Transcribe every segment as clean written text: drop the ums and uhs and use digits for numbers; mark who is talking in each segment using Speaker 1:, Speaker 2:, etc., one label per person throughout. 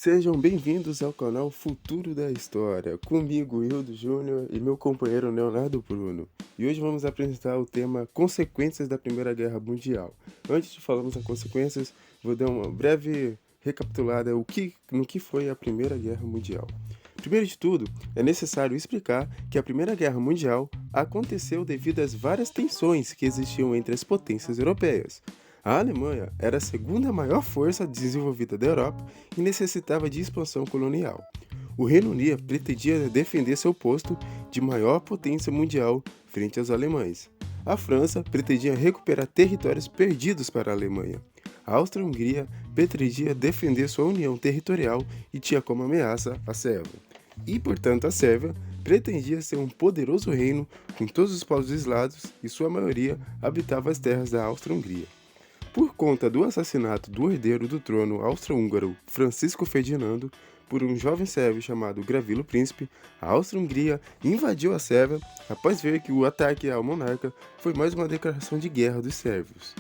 Speaker 1: Sejam bem-vindos ao canal Futuro da História, comigo, Hildo Júnior, e meu companheiro Leonardo Bruno. E hoje vamos apresentar o tema Consequências da Primeira Guerra Mundial. Antes de falarmos as consequências, vou dar uma breve recapitulada no que foi a Primeira Guerra Mundial. Primeiro de tudo, é necessário explicar que a Primeira Guerra Mundial aconteceu devido às várias tensões que existiam entre as potências europeias. A Alemanha era a segunda maior força desenvolvida da Europa e necessitava de expansão colonial. O Reino Unido pretendia defender seu posto de maior potência mundial frente aos alemães. A França pretendia recuperar territórios perdidos para a Alemanha. A Áustria-Hungria pretendia defender sua união territorial e tinha como ameaça a Sérvia. E, portanto, a Sérvia pretendia ser um poderoso reino com todos os povos eslavos e sua maioria habitava as terras da Áustria-Hungria. Por conta do assassinato do herdeiro do trono austro-húngaro Francisco Ferdinando por um jovem sérvio chamado Gravilo Príncipe, a Áustria-Hungria invadiu a Sérvia após ver que o ataque ao monarca foi mais uma declaração de guerra dos sérvios.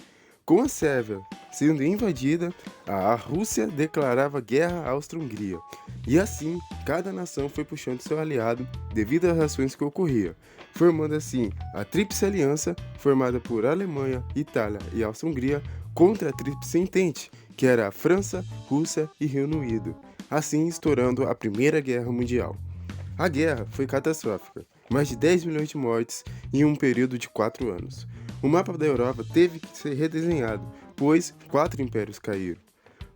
Speaker 1: Com a Sérvia sendo invadida, a Rússia declarava guerra à Áustria-Hungria. E assim, cada nação foi puxando seu aliado devido às ações que ocorriam, formando assim a Tríplice Aliança, formada por Alemanha, Itália e Áustria-Hungria, contra a Tríplice Entente, que era a França, Rússia e Reino Unido, assim estourando a Primeira Guerra Mundial. A guerra foi catastrófica, mais de 10 milhões de mortes em um período de 4 anos. O mapa da Europa teve que ser redesenhado, pois 4 impérios caíram.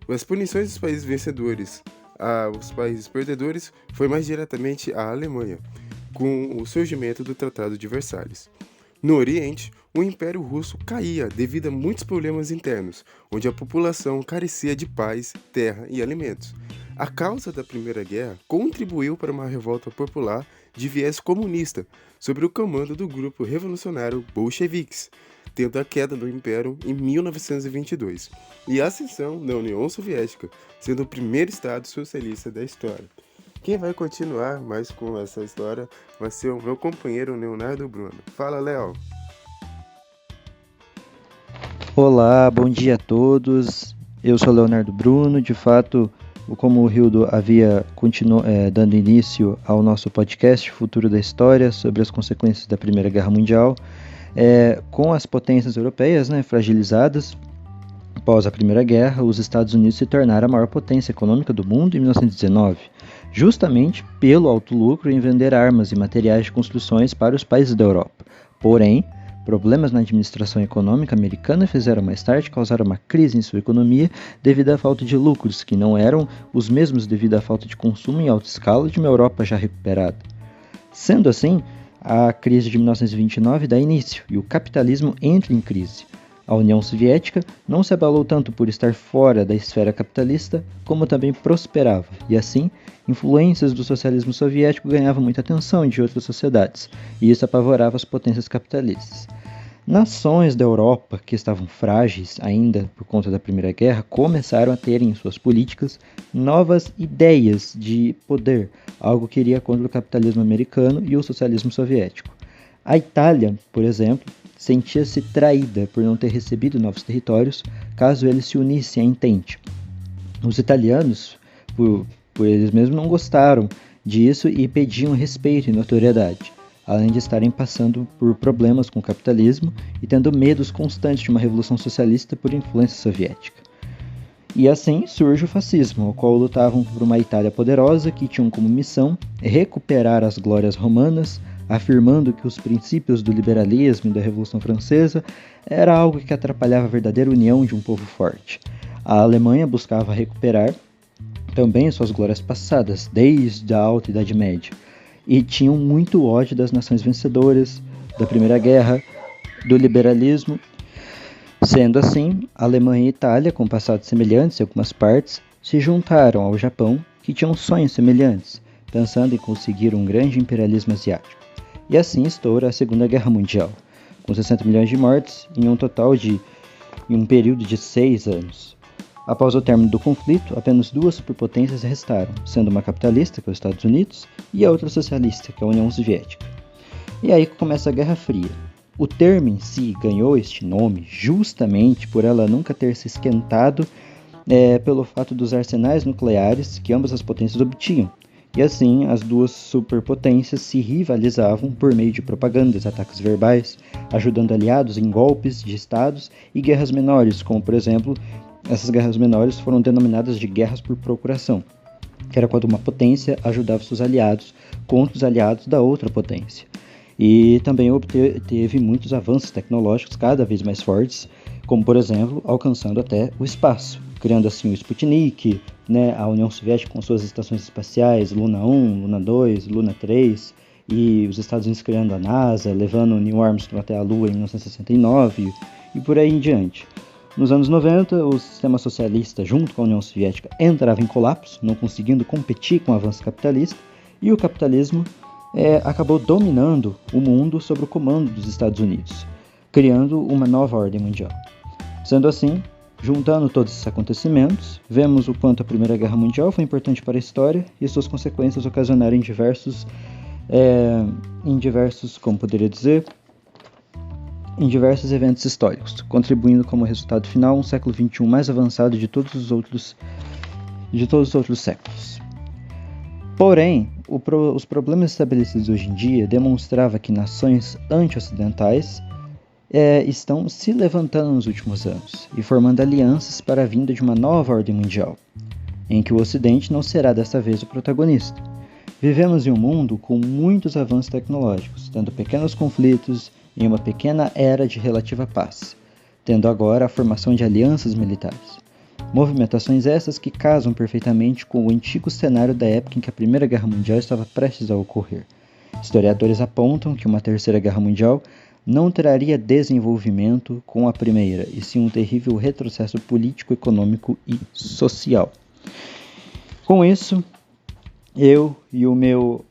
Speaker 1: As punições dos países vencedores aos países perdedores foi mais diretamente a Alemanha, com o surgimento do Tratado de Versalhes. No Oriente, o Império Russo caía devido a muitos problemas internos, onde a população carecia de paz, terra e alimentos. A causa da Primeira Guerra contribuiu para uma revolta popular de viés comunista, sob o comando do grupo revolucionário bolcheviques, tendo a queda do Império em 1922, e a ascensão da União Soviética, sendo o primeiro Estado socialista da história. Quem vai continuar mais com essa história vai ser o meu companheiro Leonardo Bruno. Fala, Léo!
Speaker 2: Olá, bom dia a todos. Eu sou Leonardo Bruno. De fato, como o Hildo havia dando início ao nosso podcast Futuro da História sobre as consequências da Primeira Guerra Mundial, com as potências europeias fragilizadas após a Primeira Guerra, os Estados Unidos se tornaram a maior potência econômica do mundo em 1919, justamente pelo alto lucro em vender armas e materiais de construções para os países da Europa. Porém, problemas na administração econômica americana fizeram mais tarde causar uma crise em sua economia devido à falta de lucros, que não eram os mesmos devido à falta de consumo em alta escala de uma Europa já recuperada. Sendo assim, a crise de 1929 dá início e o capitalismo entra em crise. A União Soviética não se abalou tanto por estar fora da esfera capitalista, como também prosperava, e assim, influências do socialismo soviético ganhavam muita atenção de outras sociedades, e isso apavorava as potências capitalistas. Nações da Europa, que estavam frágeis ainda por conta da Primeira Guerra, começaram a ter em suas políticas novas ideias de poder, algo que iria contra o capitalismo americano e o socialismo soviético. A Itália, por exemplo, sentia-se traída por não ter recebido novos territórios caso eles se unissem à Entente. Os italianos, por eles mesmos, não gostaram disso e pediam respeito e notoriedade, além de estarem passando por problemas com o capitalismo e tendo medos constantes de uma revolução socialista por influência soviética. E assim surge o fascismo, ao qual lutavam por uma Itália poderosa que tinham como missão recuperar as glórias romanas, afirmando que os princípios do liberalismo e da Revolução Francesa era algo que atrapalhava a verdadeira união de um povo forte. A Alemanha buscava recuperar também suas glórias passadas, desde a Alta Idade Média, e tinham muito ódio das nações vencedoras, da Primeira Guerra, do liberalismo. Sendo assim, a Alemanha e a Itália, com passados semelhantes em algumas partes, se juntaram ao Japão, que tinham sonhos semelhantes, pensando em conseguir um grande imperialismo asiático. E assim estoura a Segunda Guerra Mundial, com 60 milhões de mortes em um período de 6 anos. Após o término do conflito, apenas 2 superpotências restaram, sendo uma capitalista, que é os Estados Unidos, e a outra socialista, que é a União Soviética. E aí começa a Guerra Fria. O termo em si ganhou este nome justamente por ela nunca ter se esquentado pelo fato dos arsenais nucleares que ambas as potências obtinham. E assim, as duas superpotências se rivalizavam por meio de propagandas, ataques verbais, ajudando aliados em golpes de estados e guerras menores, como por exemplo, essas guerras menores foram denominadas de guerras por procuração, que era quando uma potência ajudava seus aliados contra os aliados da outra potência. E também teve muitos avanços tecnológicos cada vez mais fortes, como por exemplo, alcançando até o espaço, criando assim o Sputnik, a União Soviética com suas estações espaciais, Luna 1, Luna 2, Luna 3, e os Estados Unidos criando a NASA, levando o Neil Armstrong até a Lua em 1969, e por aí em diante. Nos anos 90, o sistema socialista, junto com a União Soviética, entrava em colapso, não conseguindo competir com o avanço capitalista, e o capitalismo acabou dominando o mundo sob o comando dos Estados Unidos, criando uma nova ordem mundial. Sendo assim, juntando todos esses acontecimentos, vemos o quanto a Primeira Guerra Mundial foi importante para a história e suas consequências ocasionaram em diversos, como poderia dizer, em diversos eventos históricos, contribuindo como resultado final um século XXI mais avançado de todos os outros séculos. Porém, os problemas estabelecidos hoje em dia demonstravam que nações anti-ocidentais estão se levantando nos últimos anos e formando alianças para a vinda de uma nova ordem mundial, em que o Ocidente não será desta vez o protagonista. Vivemos em um mundo com muitos avanços tecnológicos, tendo pequenos conflitos em uma pequena era de relativa paz, tendo agora a formação de alianças militares. Movimentações essas que casam perfeitamente com o antigo cenário da época em que a Primeira Guerra Mundial estava prestes a ocorrer. Historiadores apontam que uma Terceira Guerra Mundial não traria desenvolvimento com a primeira, e sim um terrível retrocesso político, econômico e social. Com isso, eu e o meu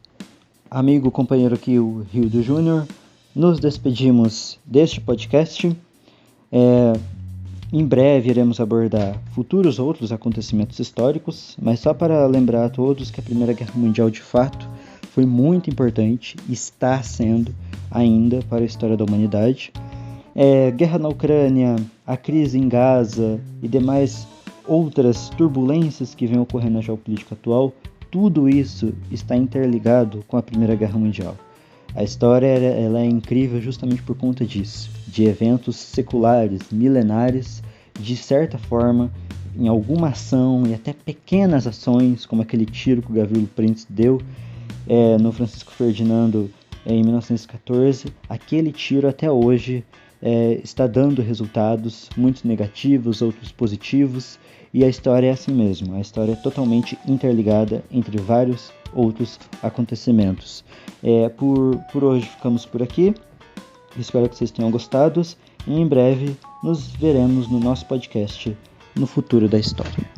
Speaker 2: amigo companheiro aqui, o Hildo Júnior, nos despedimos deste podcast. Em breve iremos abordar futuros outros acontecimentos históricos, mas só para lembrar a todos que a Primeira Guerra Mundial de fato foi muito importante e está sendo ainda para a história da humanidade. Guerra na Ucrânia, a crise em Gaza e demais outras turbulências que vêm ocorrendo na geopolítica atual, tudo isso está interligado com a Primeira Guerra Mundial. A história ela é incrível justamente por conta disso, de eventos seculares, milenares, de certa forma, em alguma ação e até pequenas ações, como aquele tiro que o Gavrilo Princip deu no Francisco Ferdinando em 1914, aquele tiro até hoje está dando resultados, muitos negativos, outros positivos, e a história é assim mesmo, a história é totalmente interligada entre vários outros acontecimentos. Por hoje ficamos por aqui, espero que vocês tenham gostado, e em breve nos veremos no nosso podcast No Futuro da História.